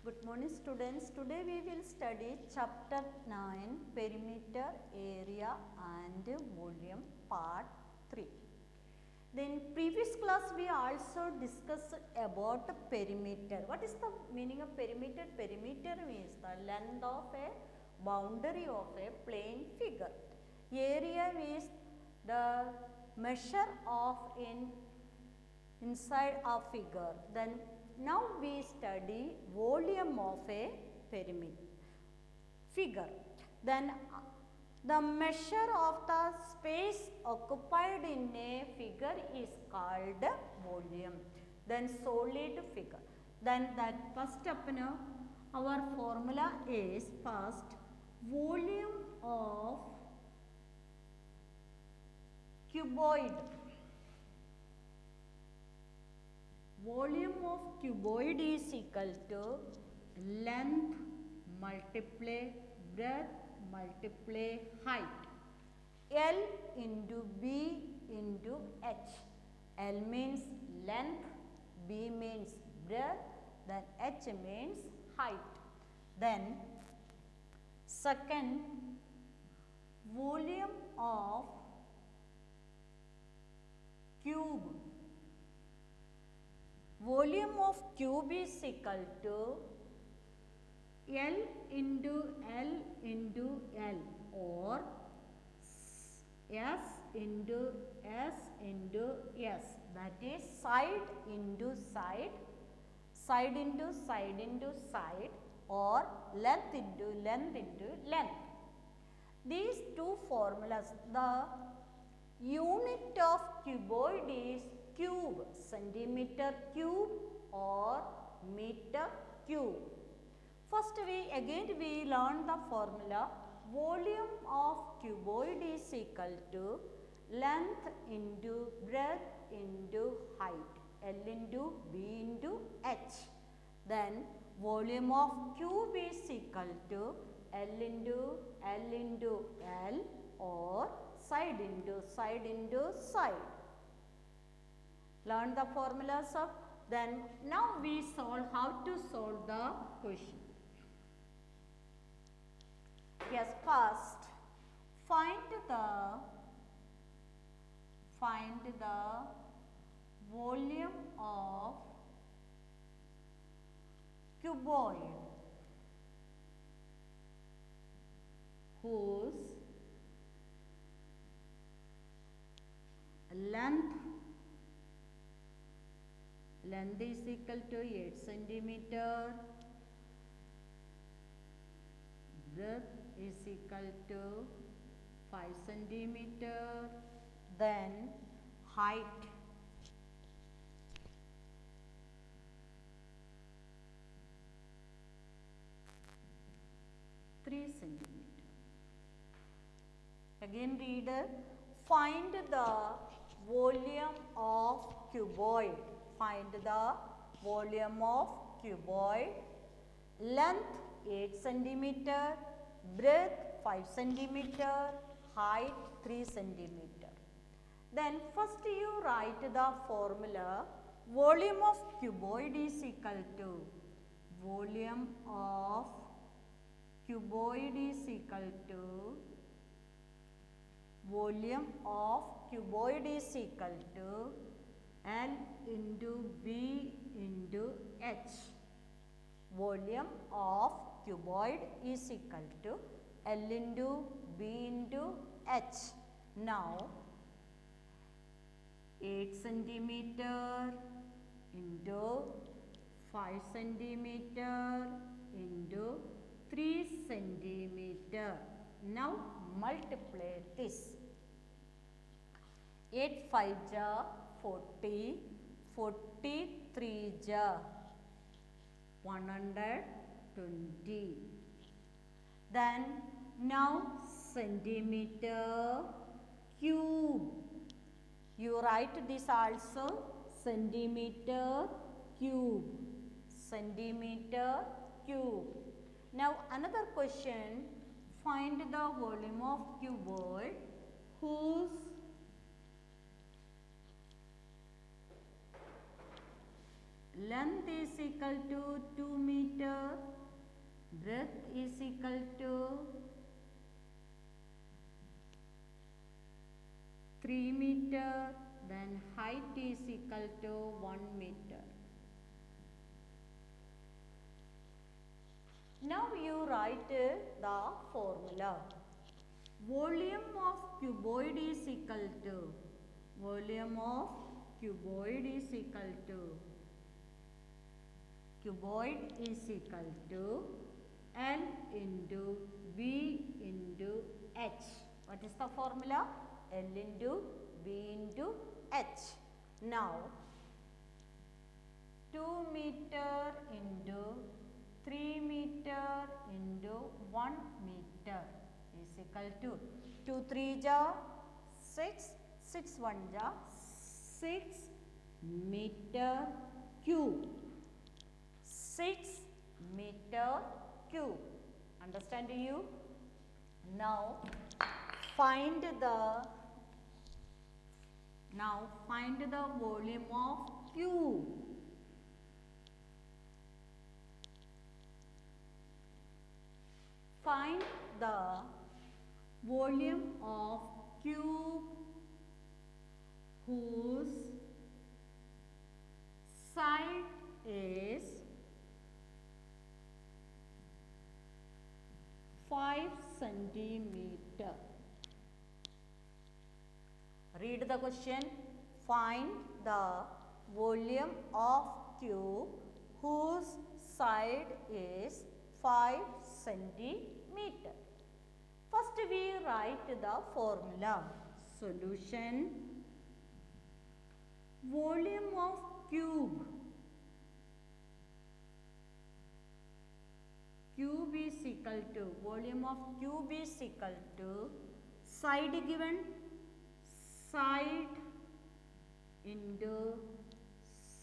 Good morning students. Today we will study chapter 9 perimeter, area and volume part 3. Then previous class we also discussed about perimeter. What is the meaning of perimeter? Perimeter means the length of a boundary of a plane figure. Area means the measure of inside a figure. Then now we study volume of a pyramid figure. Then the measure of the space occupied in a figure is called volume. Then solid figure. Then that first up now our formula is first volume of cuboid. Volume of cuboid is equal to length multiply breadth multiply height. L into B into H. L means length, B means breadth, then H means height. Then second volume of cube. Volume of cube is equal to L into L into L or S into S into S, that is side into side, side into side into side, or length into length into length. These two formulas, the unit of cuboid is cube, centimeter cube or meter cube. First we learn the formula volume of cuboid is equal to length into breadth into height, L into B into H. Then volume of cube is equal to L into L into L or side into side into side. Learn the formulas of, then now we solve how to solve the question. Yes, first find the volume of cuboid whose length is equal to 8 centimeter, breadth is equal to 5 centimeter, then height (3 centimeter). Again reader, find the volume of cuboid. Find the volume of cuboid. Length 8 centimeter, breadth 5 centimeter, height 3 centimeter. Then first you write the formula volume of cuboid is equal to volume of cuboid is equal to volume of cuboid is equal to L into B into H. Volume of cuboid is equal to L into B into H. Now 8 centimeter into 5 centimeter into 3 centimeter. Now multiply this. 8 5 ja 40, 43 ja 120. Then now centimeter cube. You write this also centimeter cube. Centimeter cube. Now another question, find the volume of cuboid whose length is equal to 2 meter, breadth is equal to 3 meter, then height is equal to 1 meter. Now you write the formula. Volume of cuboid is equal to, volume of cuboid is equal to, cuboid is equal to L into V into H. What is the formula? L into V into H. Now 2 meter into 3 meter into 1 meter is equal to 2 3 ja 6, 6 1 ja 6 meter cube. 6 meter cube. Understand you? Now find the volume of cube. Find the volume of cube whose side is 5 centimeter. Read the question. Find the volume of cube whose side is 5 centimeter. First we write the formula. Solution. Volume of cube. Cube is equal to, volume of cube is equal to, side given, side into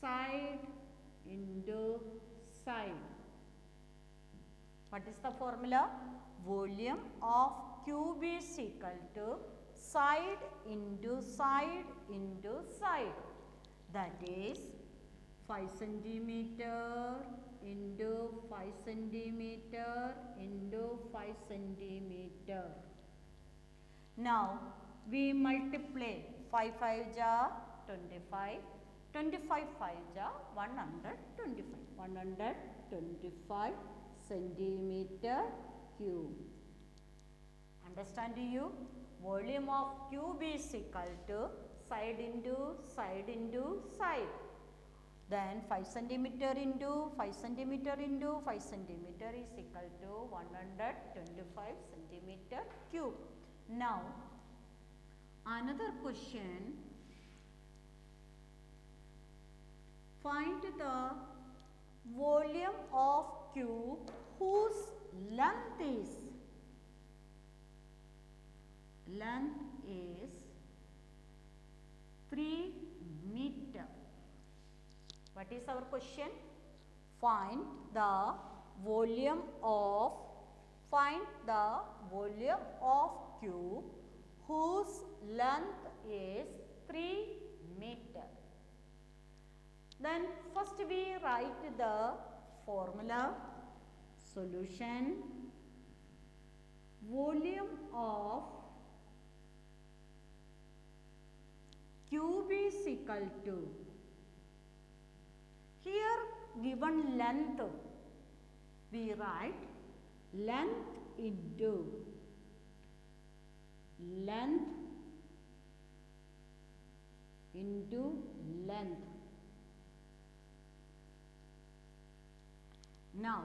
side into side. What is the formula? Volume of cube is equal to side into side into side. That is 5 centimeter into 5 centimeter into 5 centimeter. Now we multiply 5 5 ja 25, 25 5 ja 125, 125 centimeter cube. Understand you? Volume of cube is equal to side into side into side. Then 5 centimeter into 5 centimeter into 5 centimeter is equal to 125 centimeter cube. Now another question. Find the volume of cube whose length is 3 meter. What is our question? Find the volume of cube whose length is 3 meter. Then first we write the formula. Solution. Volume of cube is equal to, here given length, we write length into length into length. Now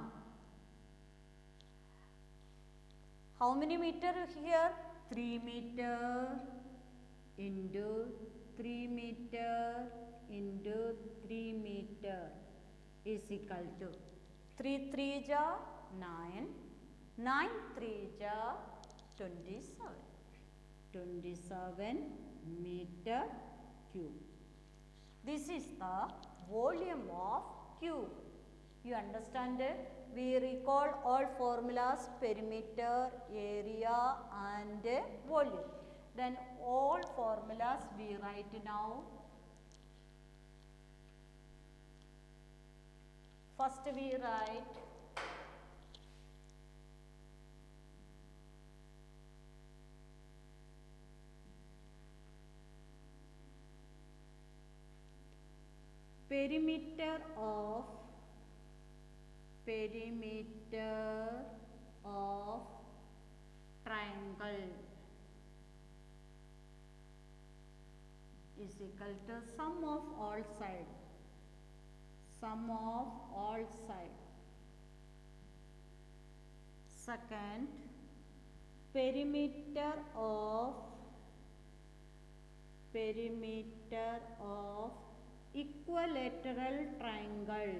how many meter here? 3 meter into 3 meter into 3 meter is equal to 3 3 ja 9, 9 3 ja 27, 27 meter cube. This is the volume of cube. You understand it? We recall all formulas: perimeter, area and volume. Then all formulas we write now. First we write perimeter of triangle is equal to sum of all sides. Second, perimeter of equilateral triangle.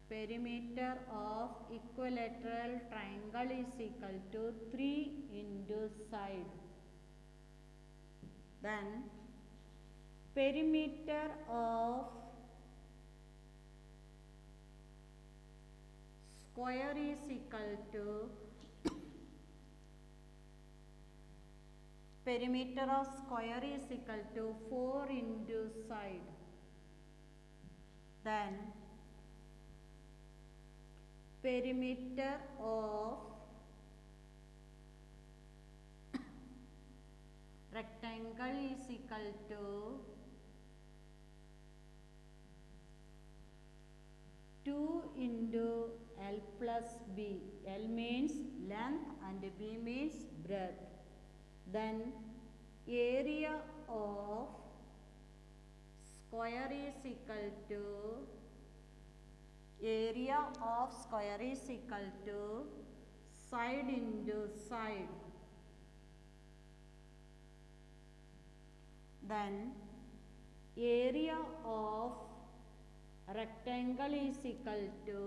Perimeter of equilateral triangle is equal to 3 into side. Then perimeter of square is equal to 4 into side. Then perimeter of rectangle is equal to 2 into L plus B. L means length and B means breadth. Then area of square is equal to side into side. Then area of rectangle is equal to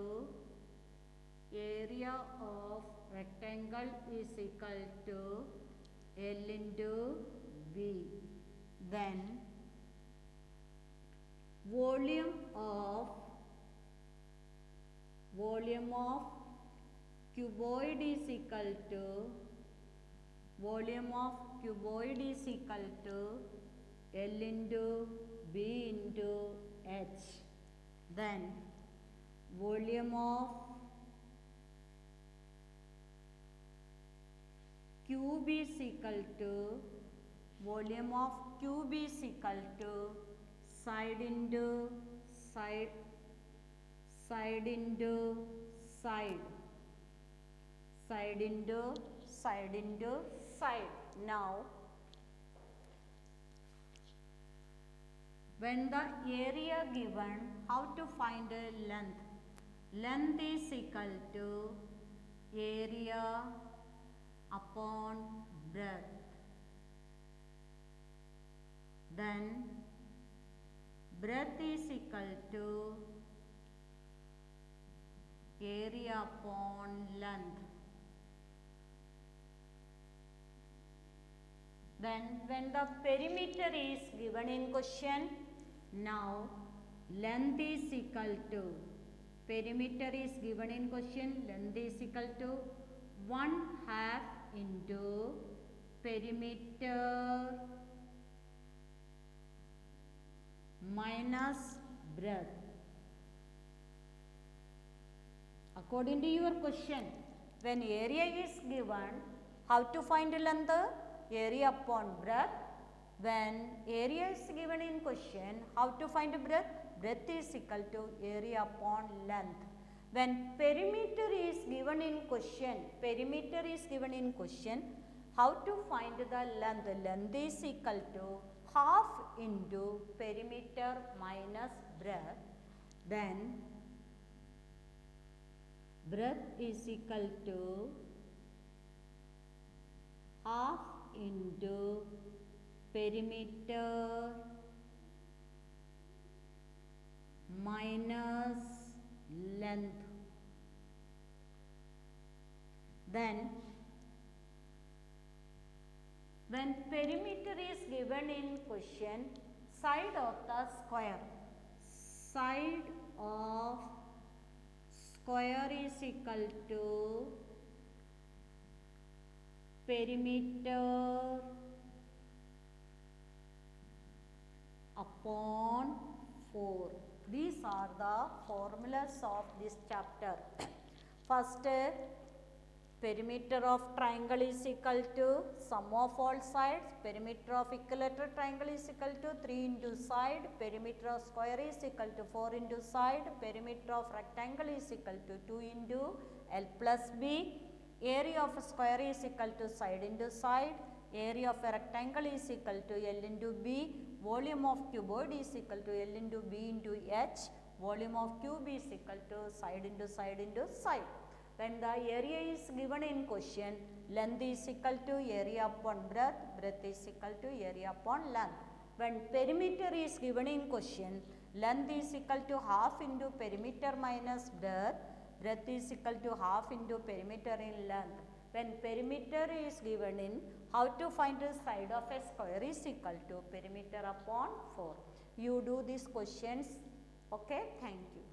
L into B. Then volume of cuboid is equal to L into B into H. Then volume of cube is equal to side into side. Now when the area given, how to find a length? Length is equal to area upon breadth. Then breadth is equal to area upon length. Then when the perimeter is given in question, now length is equal to, perimeter is given in question, length is equal to 1/2 into perimeter minus breadth. According to your question, when area is given, how to find length? Area upon breadth. When area is given in question, how to find breadth? Breadth is equal to area upon length. When perimeter is given in question, how to find the length? Length is equal to 1/2 into perimeter minus breadth. Then breadth is equal to 1/2 into perimeter minus length. Then when perimeter is given in question, side of the square, is equal to perimeter upon 4. These are the formulas of this chapter. First, perimeter of triangle is equal to sum of all sides. Perimeter of equilateral triangle is equal to 3 into side. Perimeter of square is equal to 4 into side. Perimeter of rectangle is equal to 2 into L plus B. Area of a square is equal to side into side. Area of a rectangle is equal to L into B. Volume of cuboid is equal to L into B into H. Volume of cube is equal to side into side into side. When the area is given in question, length is equal to area upon breadth, breadth is equal to area upon length. When perimeter is given in question, length is equal to half into perimeter minus breadth, breadth is equal to half into perimeter in length. When perimeter is given in, how to find the side of a square is equal to perimeter upon 4. You do these questions. Okay, thank you.